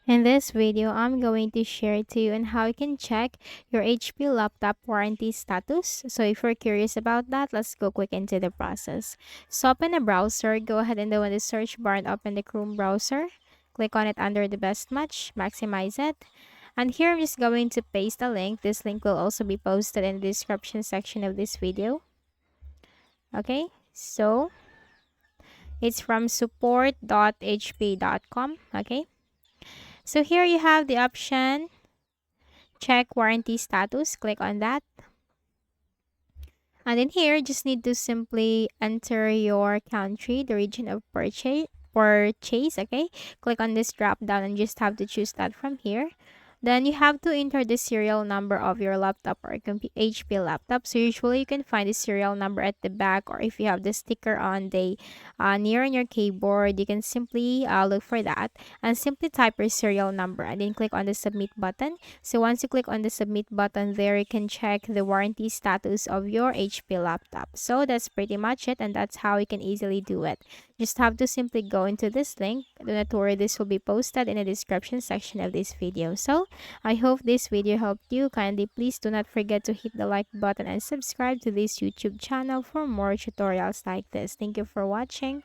In this video, I'm going to share to you on how you can check your HP laptop warranty status. So if you're curious about that, let's go quick into the process. So open a browser, go ahead and go in the search bar and open the Chrome browser. Click on it under the best match, maximize it. And here I'm just going to paste a link. This link will also be posted in the description section of this video. Okay, so it's from support.hp.com. Okay. So here you have the option check warranty status. Click on that. And in here, just need to simply enter your country, the region of purchase. Okay. Click on this drop down and just have to choose that from here. Then you have to enter the serial number of your laptop or HP laptop. So usually you can find the serial number at the back, or if you have the sticker on the near on your keyboard, you can simply look for that and simply type your serial number and then click on the submit button. So once you click on the submit button there, you can check the warranty status of your HP laptop. So that's pretty much it, and that's how you can easily do it. Just have to simply go into this link. Do not worry, this will be posted in the description section of this video. So I hope this video helped you. Kindly please do not forget to hit the like button and subscribe to this YouTube channel for more tutorials like this. Thank you for watching.